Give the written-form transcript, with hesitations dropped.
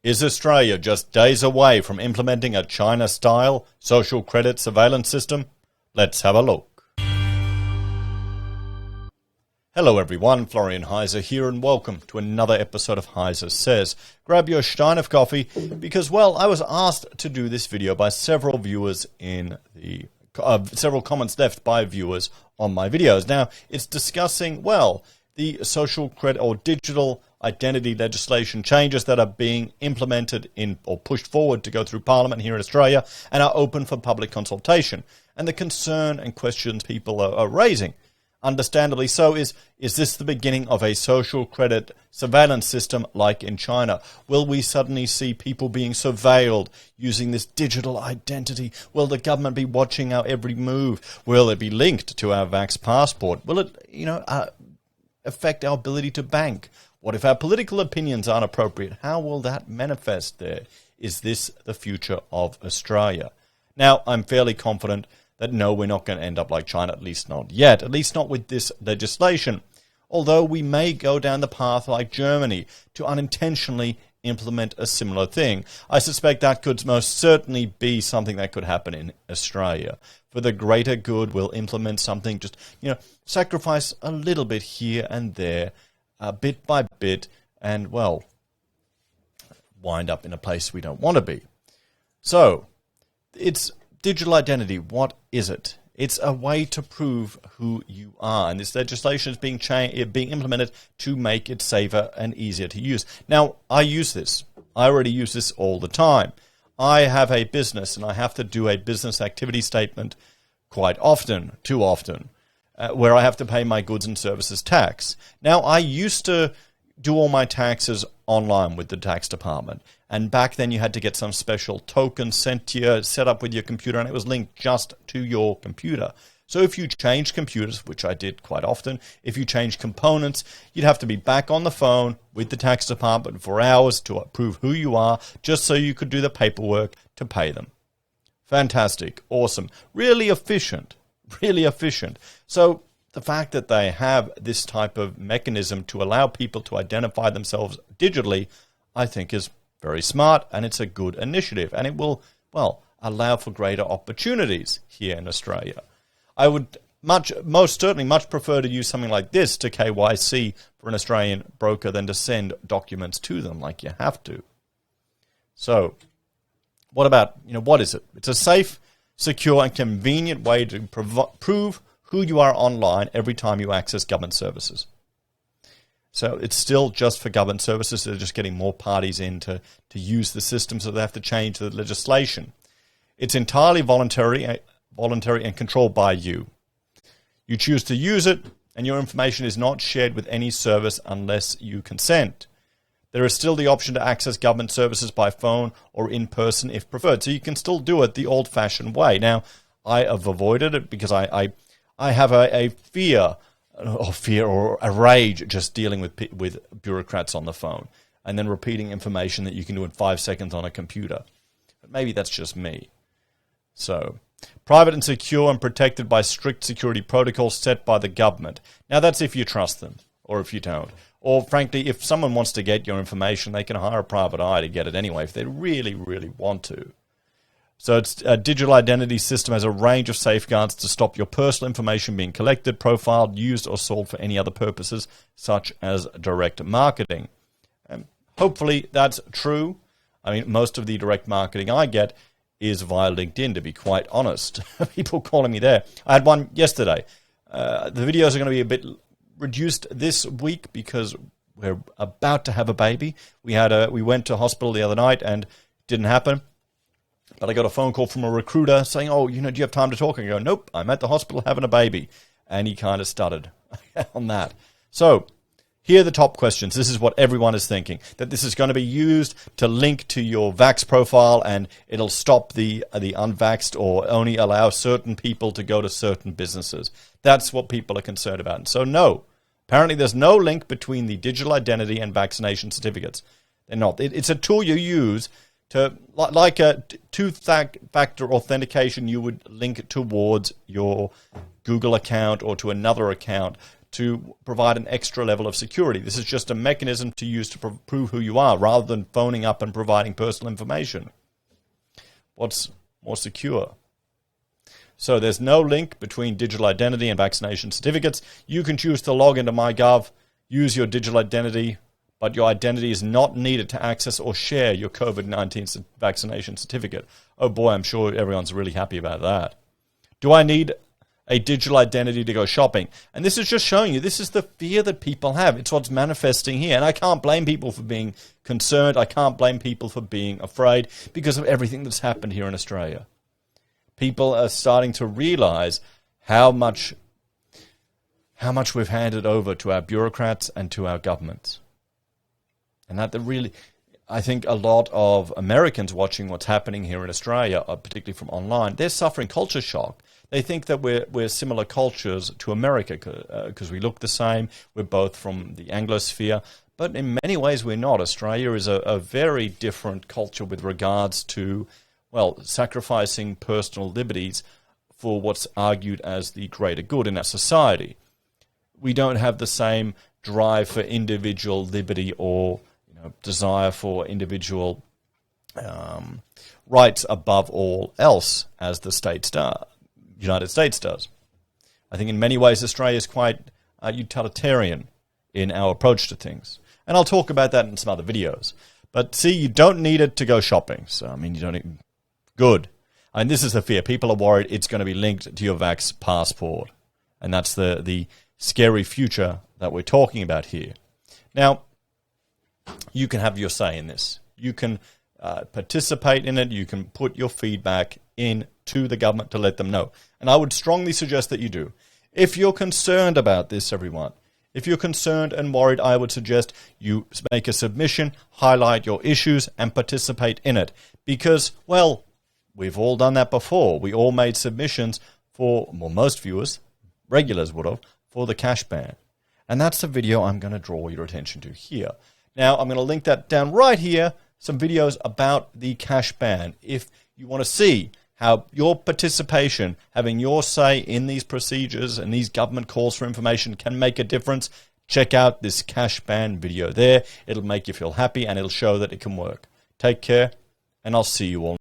Is Australia just days away from implementing a China-style social credit surveillance system? Let's have a look. Hello everyone, Florian.Heise here and welcome to another episode of HeiseSays. Grab your stein of coffee because, well, I was asked to do this video by several viewers in the several comments left by viewers on my videos. Now, it's discussing, well, the social credit or digital identity legislation changes that are being implemented in or pushed forward to go through Parliament here in Australia and are open for public consultation. And the concern and questions people are raising, understandably so, is this the beginning of a social credit surveillance system like in China? Will we suddenly see people being surveilled using this digital identity? Will the government be watching our every move? Will it be linked to our Vax passport? Will it, affect our ability to bank? What if our political opinions aren't appropriate? How will that manifest there? Is this the future of Australia? Now, I'm fairly confident that no, we're not going to end up like China, at least not yet, at least not with this legislation. Although we may go down the path like Germany to unintentionally implement a similar thing. I suspect that could most certainly be something that could happen in Australia. For the greater good, we'll implement something, just, sacrifice a little bit here and there, bit by bit, and, well, wind up in a place we don't want to be. So, it's digital identity. What is it? It's a way to prove who you are, and this legislation is being implemented to make it safer and easier to use. Now, I use this. I already use this all the time. I have a business, and I have to do a business activity statement quite often, too often, where I have to pay my goods and services tax. Now, I used to do all my taxes online with the tax department, and back then you had to get some special token sent to you, set up with your computer, and it was linked just to your computer. So if you change computers, which I did quite often, if you change components, you'd have to be back on the phone with the tax department for hours to prove who you are, just so you could do the paperwork to pay them. Fantastic, awesome, really efficient, really efficient. So the fact that they have this type of mechanism to allow people to identify themselves digitally, I think is very smart, and it's a good initiative, and it will, well, allow for greater opportunities here in Australia. I would most certainly much prefer to use something like this to KYC for an Australian broker than to send documents to them like you have to. So, what about, what is it? It's a safe, secure, and convenient way to prove who you are online every time you access government services. So it's still just for government services. They're just getting more parties in to use the system, so they have to change the legislation. It's entirely voluntary and controlled by you. You choose to use it, and your information is not shared with any service unless you consent. There is still the option to access government services by phone or in person if preferred. So you can still do it the old-fashioned way. Now, I have avoided it because I have a fear or a rage just dealing with bureaucrats on the phone and then repeating information that you can do in 5 seconds on a computer. But maybe that's just me. So, private and secure and protected by strict security protocols set by the government. Now, that's if you trust them or if you don't. Or, frankly, if someone wants to get your information, they can hire a private eye to get it anyway if they really, really want to. So it's a digital identity system has a range of safeguards to stop your personal information being collected, profiled, used, or sold for any other purposes, such as direct marketing. And hopefully that's true. I mean, most of the direct marketing I get is via LinkedIn, to be quite honest. People calling me there. I had one yesterday. The videos are going to be a bit reduced this week because we're about to have a baby. We went to hospital the other night and it didn't happen. But I got a phone call from a recruiter saying, do you have time to talk? And I go, nope, I'm at the hospital having a baby. And he kind of stuttered on that. So here are the top questions. This is what everyone is thinking, that this is going to be used to link to your Vax profile and it'll stop the unvaxxed or only allow certain people to go to certain businesses. That's what people are concerned about. And so no, apparently there's no link between the digital identity and vaccination certificates. They're not. It's a tool you use to, like a two-factor authentication, you would link it towards your Google account or to another account to provide an extra level of security. This is just a mechanism to use to prove who you are rather than phoning up and providing personal information. What's more secure? So there's no link between digital identity and vaccination certificates. You can choose to log into MyGov, use your digital identity, but your identity is not needed to access or share your COVID-19 vaccination certificate. Oh boy, I'm sure everyone's really happy about that. Do I need a digital identity to go shopping? And this is just showing you, this is the fear that people have. It's what's manifesting here. And I can't blame people for being concerned. I can't blame people for being afraid because of everything that's happened here in Australia. People are starting to realize how much we've handed over to our bureaucrats and to our governments. And that really, I think a lot of Americans watching what's happening here in Australia, particularly from online, they're suffering culture shock. They think that we're similar cultures to America because we look the same. We're both from the Anglosphere. But in many ways, we're not. Australia is a very different culture with regards to, well, sacrificing personal liberties for what's argued as the greater good in our society. We don't have the same drive for individual liberty or desire for individual rights above all else as the United States does. I think in many ways Australia is quite utilitarian in our approach to things. And I'll talk about that in some other videos. But see, you don't need it to go shopping. So, I mean, you don't need... Good. And this is the fear. People are worried it's going to be linked to your Vax passport. And that's the scary future that we're talking about here. Now, you can have your say in this. You can participate in it. You can put your feedback in to the government to let them know. And I would strongly suggest that you do. If you're concerned about this, everyone, if you're concerned and worried, I would suggest you make a submission, highlight your issues, and participate in it. Because, well, we've all done that before. We all made submissions for, well, most viewers, regulars would have, for the cash ban. And that's the video I'm going to draw your attention to here. Now, I'm going to link that down right here, some videos about the cash ban. If you want to see how your participation, having your say in these procedures and these government calls for information can make a difference, check out this cash ban video there. It'll make you feel happy and it'll show that it can work. Take care, and I'll see you all.